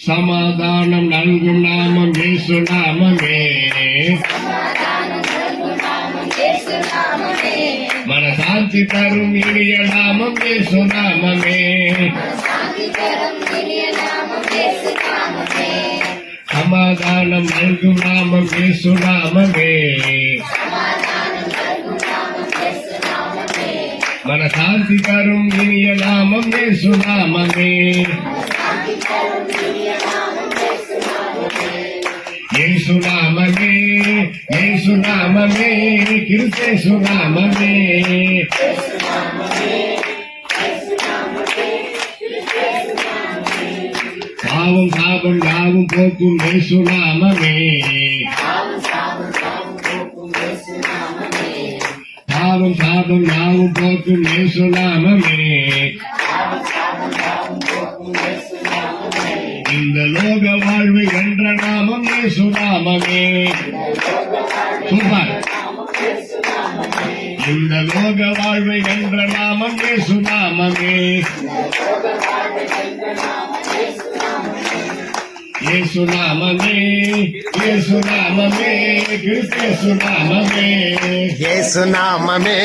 சமாதானம் நல்கும் நாமம் இயேசு நாமமே. மனசாந்தி தரும் இனிய நாமம் இயேசு நாமமே. சமாதானம் நல்கும் நாமம் இயேசு நாமமே. மனசாந்தி தரும் இனிய நாமம் இயேசு நாமமே. இயேசு நாமமே, இயேசு நாமமே, கிறிஸ்தேசு நாமமே. பாவம் சாபம் யாவும் போக்கும் இயேசு நாமமே. பாவம் சாபம் யாவும் போக்கும் இயேசு நாமமே. இந்த லோக வாழ்வு என்ற நாமம் இயேசு நாமமே. சூப்பர். இந்த லோக வாழ்வு என்ற நாமம் இயேசு நாமமே. இயேசு நாமமே, இயேசு நாமமே, கிறிஸ்தேசு நாமமே. இயேசு நாமமே,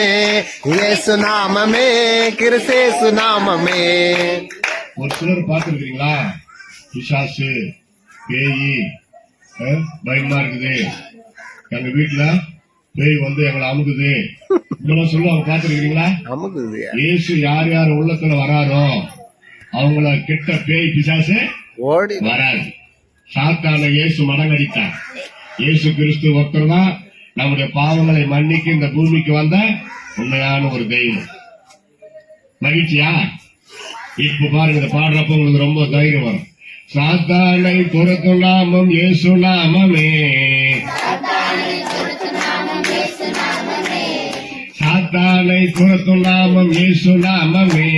இயேசு நாமமே, கிறிஸ்தேசு நாமமே. ஒரு சிலர் பார்த்திருக்கீங்களா, பிசாசு பேயி பயமா இருக்குது, எங்க வீட்டுல பேய் வந்து எங்களை அமுக்குது இதெல்லாம் சொல்லுவாங்க, பார்த்திருக்கீங்களா? அமுக்குது. இயேசு யார் யார் உள்ளத்துல வராரோ அவங்கள கிட்ட பேய் பிசாசு ஓடி வராது. சாத்தான இயேசு மடங்கடித்தார். இயேசு கிறிஸ்து ஒருத்தர் தான் நம்முடைய பாவங்களை மன்னிக்க இந்த பூமிக்கு வந்த உண்மையான ஒரு தெய்வம். மகிழ்ச்சியா? இப்ப பாருங்க, இந்த பாடுறப்ப உங்களுக்கு ரொம்ப தைரியம் வரும். சாத்தானை துரத்தும் நாமம் இயேசு நாமமே. சாத்தானை துரத்தும் நாமம் இயேசு நாமமே.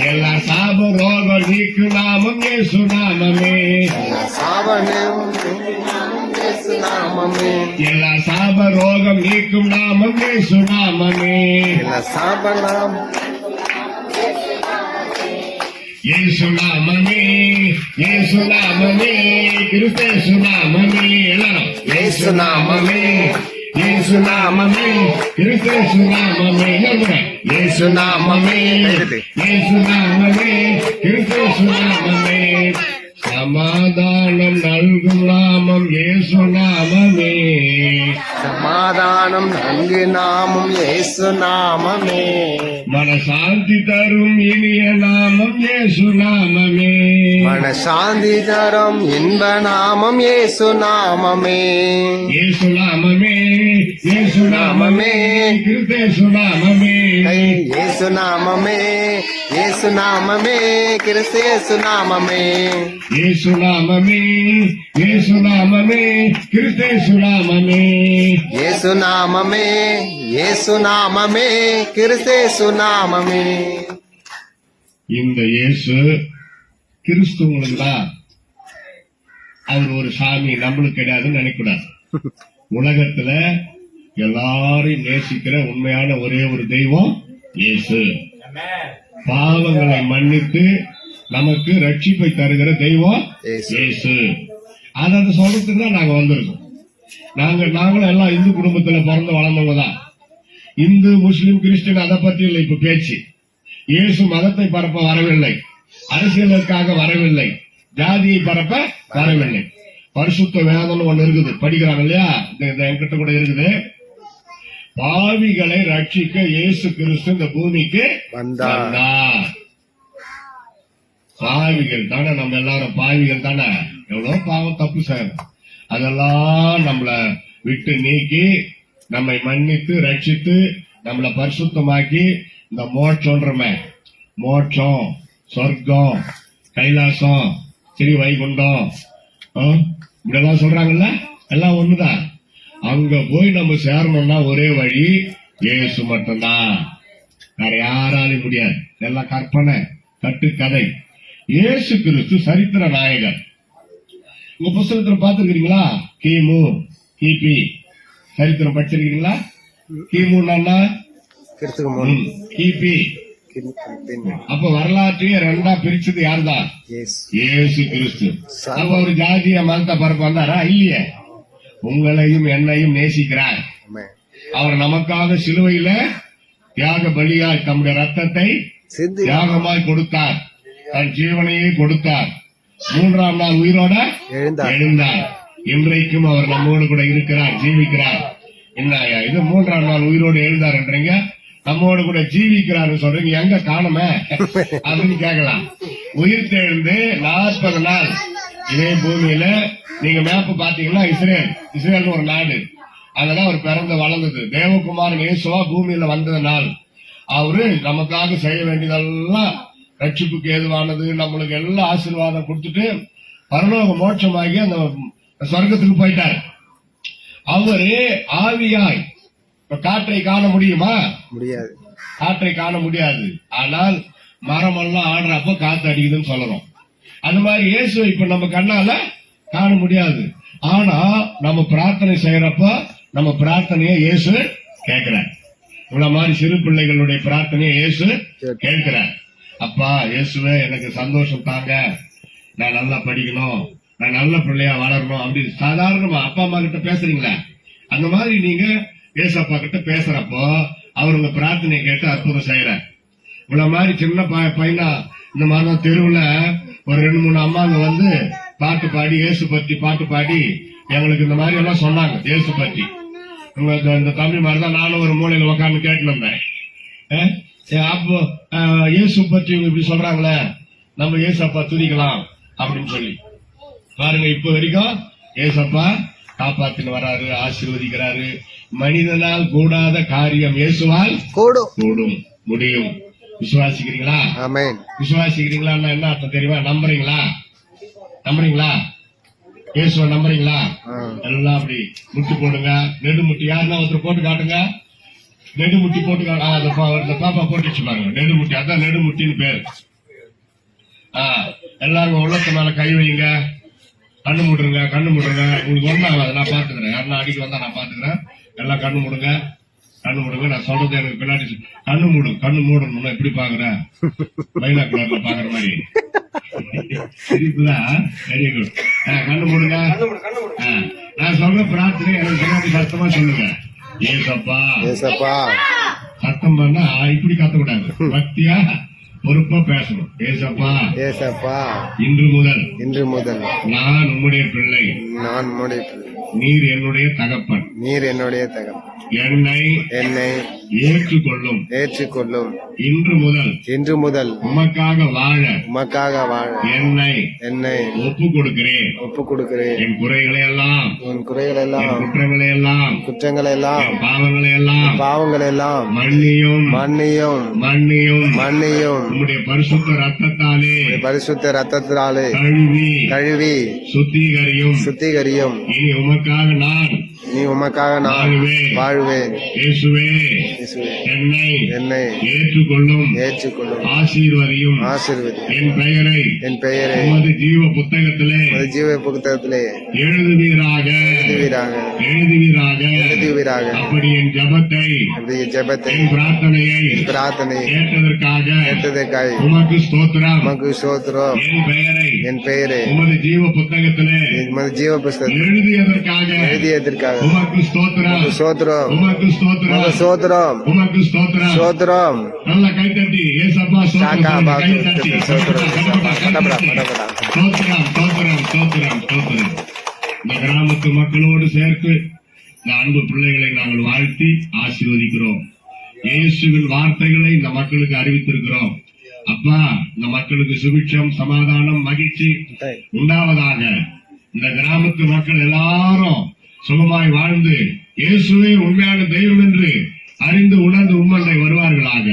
எல்லா சாப ரோகம் நீக்கும் நாமம் இயேசு நாமமே. எல்லா சாப ரோகம் நீக்கும் நாமம் இயேசு நாமமே. இயேசு நாமமே, இயேசு நாமமே, கிறிஸ்தேசு நாமமே. எல்லாரும் இயேசு நாமமே, இயேசு நாமமே, கிறிஸ்தேசு நாமமே. இயேசு நாமமே, இயேசு நாமமே, கிறிஸ்தேசு நாமமே. சமாதானம் நல்கும் நாமம் இயேசு நாமமே. சமாதானம் நல்கு நாமம் இயேசு நாமமே. மனசாந்தி தரும் இனிய நாமம் இயேசு நாமமே. மனசாந்தி தரும் இன்ப நாமம் இயேசு நாமமே. இயேசு நாமமே, இயேசு நாமமே, கிறிஸ்தேசு நாமமே. இயேசு நாமமே, இயேசு நாமமே, கிறிஸ்தேசு நாமமே. இயேசு நாமமே, இயேசு நாமமே, கிறிஸ்தேசு நாமமே. இயேசு நாமமே, இயேசு நாமமே, கிறிஸ்தேசு நாமமே. இந்த இயேசு கிறிஸ்துவங்களுக்கு தான். அவர் ஒரு சாமி, நம்மளுக்கு கிடையாதுன்னு நினைக்கூடாது. உலகத்துல எல்லாரையும் நேசிக்கிற உண்மையான ஒரே ஒரு தெய்வம் இயேசு. பாவங்களை மன்னித்து நமக்கு ரட்சிப்பை தருகிற தெய்வம் இயேசு. அதை சொல்றதுக்கு தான் நாங்க வந்திருக்கோம். நாங்களும் எல்லாம் இந்து குடும்பத்துல பிறந்து வளர்ந்தவங்க தான். இந்து, முஸ்லிம், கிறிஸ்டின் அதை பற்றி இல்லை இப்ப பேச்சு. இயேசு மதத்தை பரப்ப வரவில்லை, அரசியலுக்காக வரவில்லை, ஜாதியை பரப்ப வரவில்லை. பரிசுத்த வேதம்னு ஒண்ணு இருக்குது, படிக்கிறாங்க இல்லையா? என்கிட்ட கூட இருக்குது. பாவிகளை ரட்சிக்க இயேசு கிறிஸ்து இந்த பூமிக்கு வந்தார். பாவிகள் தானே, நம்ம எல்லாரும் பாவிகள் தானே. எவ்வளவு பாவம் தப்பு செய்யணும், அதெல்லாம் நம்மள விட்டு நீக்கி நம்மை மன்னித்து ரட்சித்து நம்மள பரிசுத்தமாக்கி இந்த மோட்சம்ன்றமே, மோட்சம், சொர்க்கம், கைலாசம், ஸ்ரீ வைகுண்டம் இப்படியெல்லாம் சொல்றாங்கல்ல, எல்லாம் ஒண்ணுதான். அங்க போய் நம்ம சேரணும்னா ஒரே வழி இயேசு மட்டும்தான். வேற யாராலையும் முடியாது. எல்லாம் கற்பனை, கட்டுக்கதை. இயேசு கிறிஸ்து சரித்திர நாயகர். உங்க புத்தகத்துல பாத்துருக்கீங்களா? கிமு, கிபி சரித்திரம் படிச்சிருக்கீங்களா? கிமுன்னா கிபி அப்ப வரலாற்றையே ரெண்டா பிரிச்சது யாருதான்? இயேசு கிறிஸ்து. அப்ப ஒரு ஜாதிய மதத்தை பரப்ப வந்தாரா? இல்லையே. உங்களையும் என்னையும் நேசிக்கிறார். அவர் நமக்காக சிலுவையில தியாக பலியாய் தம்முடைய ரத்தத்தை தியாகமாய் கொடுத்தார். தன் ஜீவனையே கொடுத்தார். 3ஆம் நாள் உயிரோட எழுந்தார். இன்றைக்கும் அவர் நம்மோடு கூட இருக்கிறார், ஜீவிக்கிறார். என்னையா இது 3ஆம் நாள் உயிரோடு எழுந்தார் என்றீங்க, நம்மோடு கூட ஜீவிக்கிறார் சொல்றீங்க, எங்க காணுமே அப்படின்னு கேட்கலாம். உயிர் தெழுந்து 40 நாள் இதே பூமியில நீங்க மேப்பு பாத்தீங்கன்னா இஸ்ரேல் ஒரு நாடு, அங்கதான் அவர் பிறந்து வளர்ந்தது. தேவகுமாரன் இயேசுவா பூமியில வந்தது நாள். அவரு நமக்காக செய்ய வேண்டியதெல்லாம் ரட்சிப்புக்கு ஏதுவானது, நம்மளுக்கு எல்லாம் ஆசீர்வாதம் கொடுத்துட்டு பரலோக மோட்சமாகி அந்த சொர்க்கத்துக்கு போயிட்டார். அவரு ஆவியாய் காற்றை காண முடியுமா? முடியாது. காற்றை காண முடியாது. ஆனால் மரமெல்லாம் ஆடுறப்ப காத்து அடிக்குதுன்னு சொல்லணும். அது மாதிரி இயேசுவை இப்ப நம்ம கண்ணால காண முடியாது. ஆனா நம்ம பிரார்த்தனை செய்யறப்ப நம்ம பிரார்த்தனையை இயேசு கேட்கிறார். இவ்வளவு மாதிரி சிறு பிள்ளைகளுடைய பிரார்த்தனையை இயேசு கேட்கிறார். அப்பா இயேசுவே எனக்கு சந்தோஷம் தாங்க, நான் நல்லா படிக்கணும், நான் நல்ல பிள்ளையா வளரணும் அப்படின்னு சாதாரணமா அப்பா அம்மா கிட்ட பேசுறீங்களா? அந்த மாதிரி நீங்க ஏசப்பா கிட்ட பேசுறப்போ அவர் உங்க பிரார்த்தனையை கேட்டு அற்புதம் செய்யறார். இவ்வளவு மாதிரி சின்ன பையனா இந்த மாதிரி தெருவுல ஒரு 2-3 அம்மாங்க வந்து பாட்டு பாடி இயேசு பத்தி பாட்டு பாடி எங்களுக்கு இந்த மாதிரி எல்லாம் சொன்னாங்க. இயேசு பத்தி இந்த தம்பி மாதிரிதான் நானும் ஒரு மூலையில உட்காந்து கேட்டு வந்தேன். அப்போ இயேசு பத்தி இவங்க இப்படி சொல்றாங்களே, நம்ம ஏசப்பா துதிக்கலாம் அப்படின்னு சொல்லி பாருங்க. இப்ப வரைக்கும் ஏசப்பா காப்பாத்தின்னு வராரு, ஆசீர்வதிக்கிறாரு. மனிதனால் கூடாத காரியம் இயேசுவால் கூடும், முடியும். விசுவாசிக்கிறீங்களா? விசுவாசிக்கிறீங்களா? என்ன அர்த்தம் தெரியுமா? நம்புறீங்களா? இயேசுவை நம்புறீங்களா? எல்லாம் அப்படி முட்டி போடுங்க. நெடுமுட்டி யாருன்னா ஒருத்தர் போட்டு காட்டுங்க. நெடுமுட்டி போட்டு இந்த பாப்பா போட்டுச்சு பாருங்க, நெடுமுட்டி. அதான் நெடுமுட்டின்னு பேரு. எல்லாரும் உள்ளத்து மேல கை வைங்க, கண்ணு மூடுங்க. உங்களுக்கு ஒண்ணு ஆகாது, நான் பாத்துக்கிறேன். யாருன்னா அடிக்க வந்தா நான் பாத்துக்கிறேன். எல்லாம் கண்ணு மூடுங்க. நான் சொல்றது எனக்கு பின்னாடி கண்ணு மூடணும். எப்படி பாக்குறேன்? பைனாக்குலர்ல பாக்குற மாதிரி சிரிப்புதான். Very good. கண்ணு மூடுங்க. நான் சொல்ற பிரார்த்தனை எனக்கு பின்னாடி சத்தமா சொல்லுங்க. ஏசப்பா சத்தம் பண்ணா இப்படி கத்தக்கூடாது, பக்தியா பொறுப்பா பேசணும். ஏசப்பா இன்று முதல் நான் உம்முடைய பிள்ளை, நீர் என்னுடைய தகப்பன், என்னை ஏற்றுக்கொள்ளும். இன்று முதல் உமக்காக வாழ என்னை ஒப்பு கொடுக்கிறேன். என் குறைகளை எல்லாம், குற்றங்களை எல்லாம், பாவங்களை எல்லாம் மன்னியும். உம்முடைய பரிசுத்த ரத்தத்தாலே கழுவி சுத்திகரியும். நீ உமக்காக நான் வாழ்வேன். இயேசுவே என்னை ஏற்றுக்கொள்ளும். ஆசீர்வதியும். என் பெயரை உமது ஜீவ புத்தகத்திலே எழுதுவீராக. அப்படி என் ஜெபத்தை என் பிரார்த்தனையை கேட்டதற்காக உமக்கு ஸ்தோத்திரம். என் பெயரை உமது ஜீவ புத்தகத்திலே எழுதியதற்காக உமக்கு ஸ்தோத்திரம். நல்ல கைத்தட்டி ஏசப்பா ஸ்தோத்திரம். இந்த கிராமத்து மக்களோடு சேர்த்து இந்த அன்பு பிள்ளைகளை நாங்கள் வாழ்த்தி ஆசீர்வதிக்கிறோம். இயேசுவின் வார்த்தைகளை இந்த மக்களுக்கு அறிவித்திருக்கிறோம். அப்பா இந்த மக்களுக்கு சுபிட்சம், சமாதானம், மகிழ்ச்சி உண்டாவதாக. இந்த கிராமத்து மக்கள் எல்லாரும் சுகமாய் வாழ்ந்து இயேசுவே உண்மையான தெய்வம் என்று அறிந்து உணர்ந்து உம்மண்டை வருவார்களாக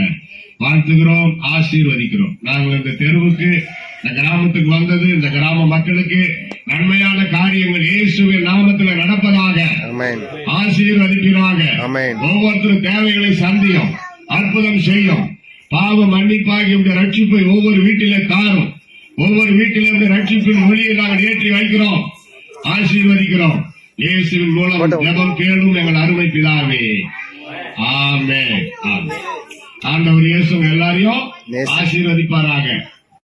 வாழ்த்துகிறோம், ஆசீர்வதிக்கிறோம். நாங்கள் இந்த தெருவுக்கு, இந்த கிராமத்துக்கு வந்தது இந்த கிராம மக்களுக்கு நன்மையான காரியங்கள் இயேசுவின் நாமத்தில் நடப்பதாக ஆசீர்வதிப்பீராக. ஒவ்வொருத்தரும் தேவைகளை சந்தியும், அற்புதம் செய்யும். பாவ மன்னிப்பாகி ரட்சிப்பை ஒவ்வொரு வீட்டிலே தாரும். ஒவ்வொரு வீட்டிலிருந்து ரட்சிப்பின் மொழியை நாங்கள் ஏற்றி வைக்கிறோம், ஆசீர்வதிக்கிறோம். இயேசுவின் மூலம் ஜெபம் கேளும் எங்கள் அருமை பிதாவே. ஆமென். ஆண்டவர் இயேசு எல்லாரையும் நேசி- ஆசீர்வதிப்பாராக.